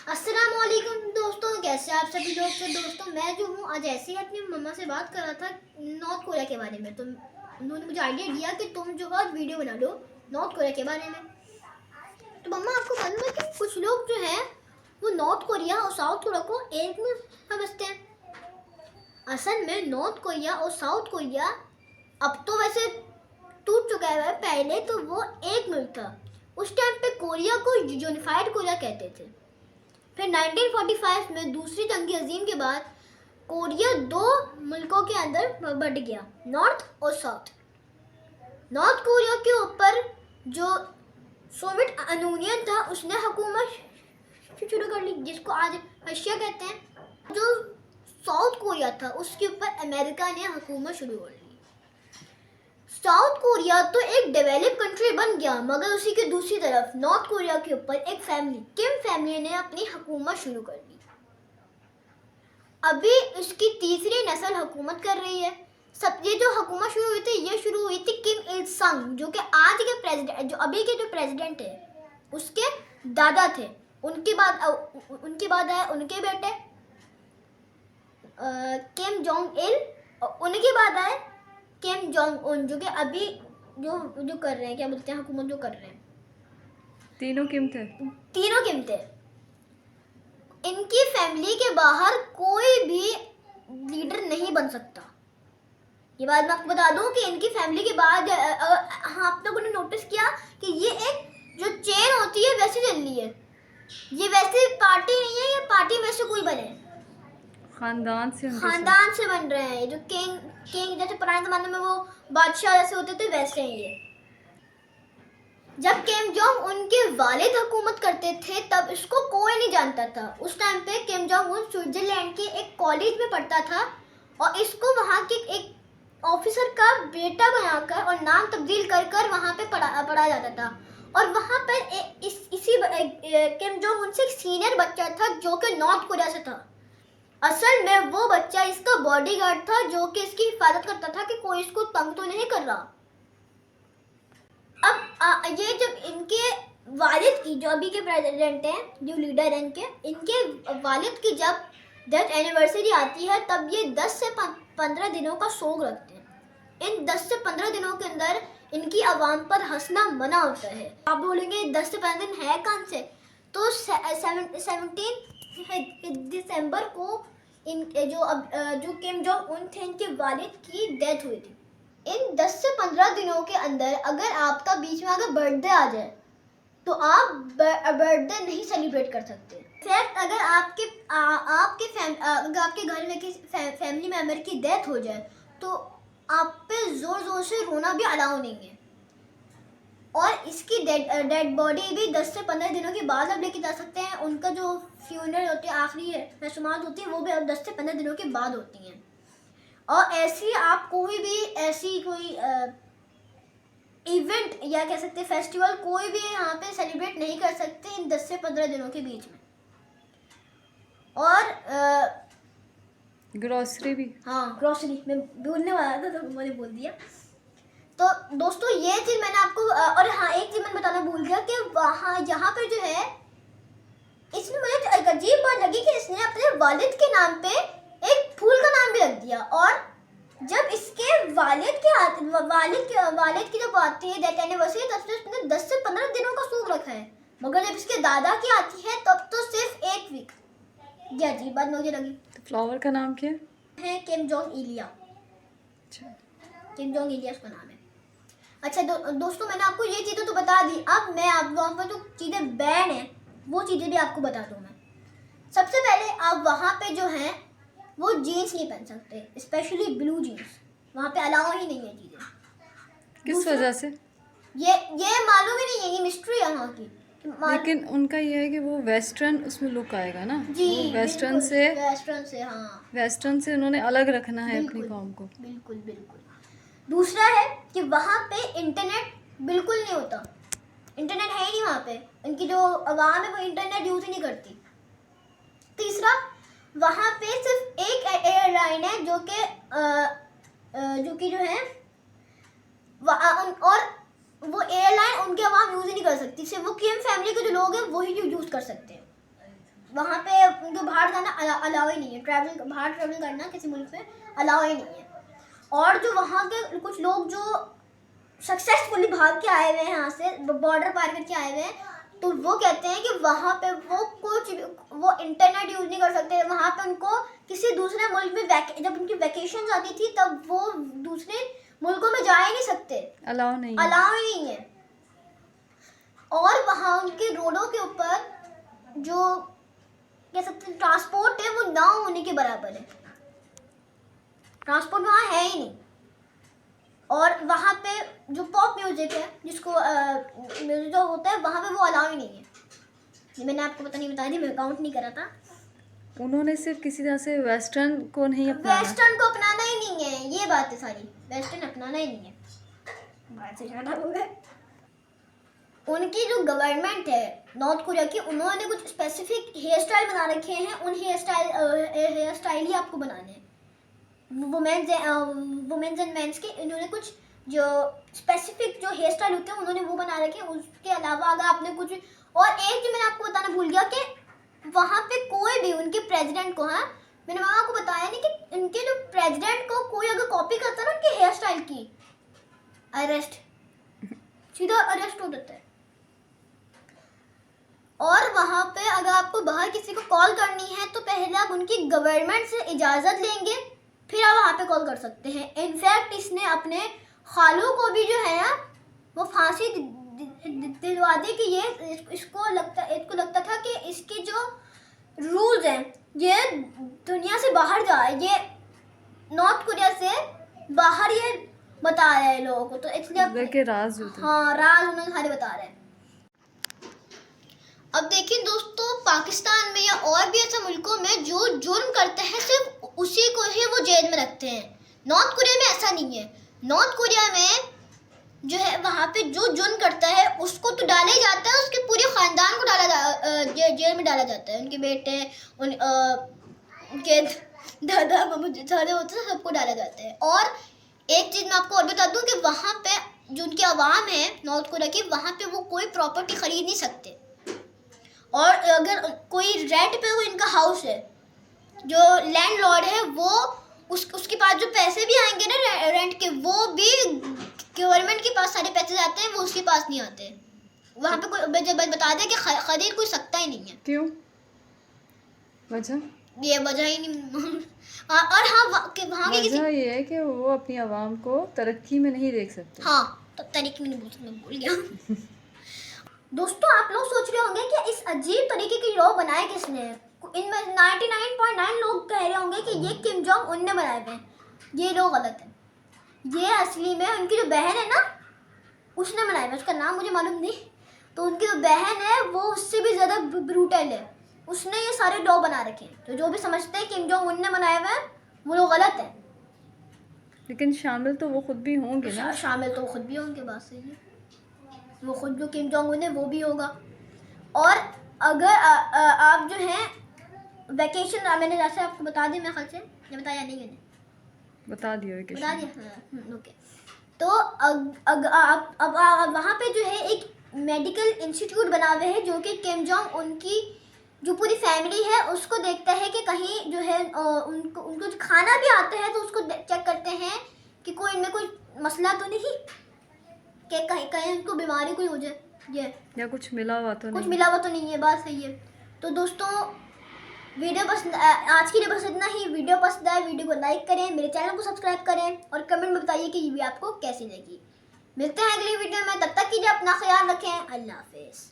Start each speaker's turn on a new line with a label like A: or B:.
A: अस्सलामुअलैकुम दोस्तों, कैसे आप सभी लोग। तो दोस्तों मैं जो हूँ आज ऐसे ही अपनी मम्मा से बात कर रहा था नॉर्थ कोरिया के बारे में। तो उन्होंने मुझे आइडिया दिया कि तुम जो है वीडियो बना लो नॉर्थ कोरिया के बारे में। तो मम्मा आपको मालूम है कि कुछ लोग जो है वो नॉर्थ कोरिया और साउथ कोरिया को एक में समझते हैं। असल में नॉर्थ कोरिया और साउथ कोरिया अब तो वैसे टूट चुका है, पहले तो वो एक मुल्क था। उस टाइम पे कोरिया को यूनिफाइड कोरिया कहते थे। फिर 1945 में दूसरी जंग अजीम के बाद कोरिया दो मुल्कों के अंदर बट गया, नॉर्थ और साउथ। नॉर्थ कोरिया के ऊपर जो सोवियत यूनियन था उसने हुकूमत शुरू कर ली, जिसको आज रशिया कहते हैं। जो साउथ कोरिया था उसके ऊपर अमेरिका ने हुकूमत शुरू कर ली। साउथ कोरिया तो एक डेवलप कंट्री बन गया, मगर उसी के दूसरी तरफ नॉर्थ कोरिया के ऊपर एक फैमिली, किम फैमिली ने अपनी हुकूमत शुरू कर दी। अभी उसकी तीसरी नस्ल हुकूमत कर रही है। सब ये जो हुकूमत शुरू हुई थी ये शुरू हुई थी किम इल संग, जो कि आज के प्रेसिडेंट, जो अभी के जो प्रेसिडेंट है उसके दादा थे। उनके बाद आए उनके बेटे किम जोंग इल, उनके बाद आए किम जोंग उन, जो कि अभी जो कर रहे हैं, क्या बोलते हैं, हुकूमत जो कर रहे हैं।
B: तीनों किम
A: थे। इनकी फैमिली के बाहर कोई भी लीडर नहीं बन सकता। ये बात मैं आपको बता दूं कि इनकी फैमिली के बाद हाँ, आप लोगों ने नोटिस किया कि ये एक जो चेन होती है वैसे चल रही है। ये वैसे पार्टी नहीं है, ये पार्टी में से कोई बने, खानदान से बन रहे हैं। ये जो किंग जैसे पुराने जमाने में वो बादशाह जैसे होते थे वैसे हैं ये। जब किम जोंग उनके वालिद हुकूमत करते थे तब इसको कोई नहीं जानता था। उस टाइम पे किम जोंग उन स्विट्जरलैंड के एक कॉलेज में पढ़ता था और इसको वहाँ के एक ऑफिसर का बेटा बनाकर और नाम तब्दील कर कर वहाँ पे पढ़ाया जाता था। और वहाँ पर इसी किम जोंग उनसे एक सीनियर बच्चा था जो कि नॉर्थ कोरिया से था। असल में वो बच्चा इसका बॉडीगार्ड था जो कि इसकी हिफाजत करता था कि कोई इसको तंग तो नहीं कर रहा। अब ये जब इनके वालिद की, जो अभी के प्रेसिडेंट हैं, जो लीडर हैं इनके वालिद की जब डेथ एनिवर्सरी आती है तब ये 10 से 15 दिनों का शोक रखते हैं। इन 10 से 15 दिनों के अंदर इनकी आवाम पर हंसना मना होता है। आप बोलेंगे 10 से 15 दिन है कौन से, तो 17 दिसंबर को जो किम जोंग उन थे इनके वालिद की डेथ हुई थी। इन 10 से 15 दिनों के अंदर अगर आपका बीच में अगर बर्थडे आ जाए तो आप बर्थडे नहीं सेलिब्रेट कर सकते। फैक्ट अगर आपके घर में किसी फैमिली मेम्बर की डेथ हो जाए तो आप पे जोर जोर से रोना भी अलाउ नहीं है। और इसकी डेड बॉडी भी 10 से 15 दिनों के बाद आप लेके जा सकते हैं। उनका जो फ्यूनरल होती है, आखिरी रस्मात होती है, वो भी 10 से 15 दिनों के बाद होती हैं। और ऐसी आप कोई भी ऐसी कोई इवेंट या कह सकते हैं फेस्टिवल कोई भी यहाँ पे सेलिब्रेट नहीं कर सकते इन 10 से 15 दिनों के बीच में। और
B: ग्रोसरी भी,
A: हाँ ग्रोसरी मैं बोलने वाला था तो मैंने बोल दिया। तो दोस्तों ये चीज़ मैंने आपको और हाँ एक चीज़ मैंने बताना भूल गया कि वहाँ यहाँ पर जो है इसमें मुझे एक अजीब बात लगी कि इसने अपने वालिद के नाम पे एक फूल का नाम भी रख दिया। और जब इसके वालिद की जब आती है डेथ एनिवर्सरी तब से उसने 10 से 15 दिनों का शोक रखा है, मगर जब इसके दादा की आती है तब तो सिर्फ 1 वीक। ये अजीब बात मुझे लगी।
B: तो फ्लावर का नाम क्या
A: है किम जोंग इलिया।
B: अच्छा,
A: किम जोंग इलिया उसका नाम है। अच्छा दोस्तों मैंने आपको ये चीज़ें तो बता दी। अब मैं आप वहाँ पर जो चीज़ें बैन हैं वो चीज़ें भी आपको बता दूँ। मैं सबसे पहले आप वहाँ पे जो हैं वो जीन्स नहीं पहन सकते, स्पेशली ब्लू जीन्स वहाँ पे अलाउ ही नहीं है चीज़ें।
B: किस वजह से?
A: ये मालूम ही नहीं है, ये मिस्ट्री है वहाँ की।
B: लेकिन उनका ये है कि वो वेस्टर्न उसमें लुक आएगा ना,
A: जी
B: वेस्टर्न से
A: हाँ,
B: वेस्टर्न से उन्होंने अलग रखना है अपनी कौम को।
A: बिल्कुल बिल्कुल। दूसरा है कि वहाँ पे इंटरनेट बिल्कुल नहीं होता, इंटरनेट है ही नहीं वहाँ पे। इनकी जो आवाम है वो इंटरनेट यूज़ ही नहीं करती। तीसरा, वहाँ पे सिर्फ एक एयरलाइन है जो कि जो है और वो एयरलाइन उनके आवाम यूज़ ही नहीं कर सकती। सिर्फ वो किम फैमिली के जो लोग हैं वही यूज़ कर सकते हैं। वहाँ पे उनको बाहर जाना अलाउ ही नहीं है, बाहर ट्रैवल करना किसी मुल्क में अलाउ ही नहीं है। और जो वहाँ के कुछ लोग जो सक्सेसफुली भाग के आए हुए हैं यहाँ से, बॉर्डर पार करके आए हुए हैं, तो वो कहते हैं कि वहाँ पे वो इंटरनेट यूज़ नहीं कर सकते। वहाँ पे उनको किसी दूसरे मुल्क में जब उनकी वैकेशन आती थी तब वो दूसरे मुल्कों में जा ही नहीं सकते,
B: अलाउ
A: ही नहीं है। और वहाँ उनके रोडों के ऊपर जो कह सकते हैं ट्रांसपोर्ट है वो ना होने के बराबर है, ट्रांसपोर्ट वहाँ है ही नहीं। और वहाँ पे जो पॉप म्यूजिक है, जिसको म्यूजिक जो होता है वहाँ पे वो अलाउ ही नहीं है। ये मैंने आपको पता नहीं बताया थी, मैं काउंट नहीं करा था।
B: उन्होंने सिर्फ किसी तरह से वेस्टर्न को नहीं अपनाना,
A: वेस्टर्न को अपनाना ही नहीं है, ये बात है सारी, वेस्टर्न अपनाना ही नहीं है। बात से ज़्यादा हो गए। उनकी जो गवर्नमेंट है नॉर्थ कोरिया की, उन्होंने कुछ स्पेसिफिक हेयर स्टाइल बना रखे हैं। उन हेयर स्टाइल ही आपको बनाने हैं, वुमेन्स एंड मेंस के। इन्होंने कुछ जो स्पेसिफिक जो हेयर स्टाइल होते हैं उन्होंने वो बना रखे हैं। उसके अलावा अगर आपने कुछ और एक जो मैंने आपको बताना भूल गया कि वहाँ पे कोई भी उनके प्रेसिडेंट को, हाँ मैंने वहाँ आपको बताया नहीं कि उनके जो प्रेसिडेंट को कोई अगर कॉपी करता है ना उनके हेयर स्टाइल की, अरेस्ट, सीधा अरेस्ट हो जाता है। और वहाँ पे अगर आपको बाहर किसी को कॉल करनी है तो पहले आप उनकी गवर्नमेंट से इजाज़त लेंगे, फिर आप वहाँ पे कॉल कर सकते हैं। इनफैक्ट इसने अपने खालू को भी जो है वो फांसी दिलवा दी कि ये इसको लगता था कि इसके जो रूल्स हैं ये दुनिया से बाहर जाए, ये नॉर्थ कोरिया से बाहर ये बता रहे हैं लोगों को, तो इसलिए
B: राज होते हैं।
A: हाँ, राज उन्होंने सारे बता रहे हैं। अब देखिए दोस्तों, पाकिस्तान में या और भी ऐसे मुल्कों में जो जुर्म करते हैं सिर्फ उसी को ही वो जेल में रखते हैं। नॉर्थ कोरिया में ऐसा नहीं है। नॉर्थ कोरिया में जो है वहाँ पे जो जुर्म करता है उसको तो डाला ही जाता है, उसके पूरे ख़ानदान को जेल में डाला जाता है। उनके बेटे, उनके दादा मामू सारे होते हैं, सबको डाला जाता है। और एक चीज़ मैं आपको और बता दूँ कि वहाँ पे जो उनकी आवाम है नॉर्थ कोरिया की, वहाँ पे वो कोई प्रॉपर्टी ख़रीद नहीं सकते। और अगर कोई रेंट पे वो इनका हाउस है, जो लैंडलॉर्ड है वो उसके पास जो पैसे भी आएंगे ना रेंट के, वो भी गवर्नमेंट के पास सारे पैसे जाते हैं, वो उसके पास नहीं आते। वहाँ पे कोई जब बता दे कि खरीद कोई सकता ही नहीं है।
B: क्यों? वजह?
A: ये वजह ही नहीं। और हाँ, वहाँ की
B: वजह ये है कि वो अपनी आवाम को तरक्की में नहीं देख सकते।
A: हाँ, तो तरक्की में नहीं बोल सकते, भूल गया। दोस्तों, आप लोग सोच रहे होंगे कि इस अजीब तरीके की लॉ बनाए किसने। इनमें 99.9 लोग कह रहे होंगे कि ये किम जोंग उन ने बनाए थे। ये लोग गलत है। ये असली में उनकी जो बहन है ना, उसने बनाया है। उसका नाम मुझे मालूम नहीं। तो उनकी जो बहन है वो उससे भी ज़्यादा ब्रूटल है, उसने ये सारे लॉ बना रखे हैं। तो जो भी समझते हैं किम जोंग उन ने बनाए हुए हैं वो लोग गलत है।
B: लेकिन शामिल तो वो खुद भी होंगे ना।
A: शामिल तो वो खुद भी होंगे, बात सही है। वो खुद जो किम जोंग उन है वो भी होगा। और अगर आप जो है वैकेशन, मैंने जैसे आपको बता दी, मैं ख्याल से ये बताया नहीं, मैंने
B: बता दिया
A: बता दिया। ओके। तो अब वहाँ पे जो है एक मेडिकल इंस्टीट्यूट बना हुए है जो कि किम जोंग उनकी जो पूरी फैमिली है उसको देखता है कि कहीं जो है उनको जो खाना भी आता है तो उसको चेक करते हैं कि कोई इनमें कोई मसला तो नहीं, कि कहीं कहीं उनको बीमारी कोई हो जाए, ये
B: या कुछ मिला हुआ तो
A: नहीं है। बात सही है। तो दोस्तों, वीडियो पसंद, आज के लिए बस इतना ही। वीडियो पसंद आए वीडियो को लाइक करें, मेरे चैनल को सब्सक्राइब करें और कमेंट में बताइए कि ये वीडियो आपको कैसी लगी। मिलते हैं अगली वीडियो में, तब तक के लिए अपना ख्याल रखें। अल्लाह हाफिज़।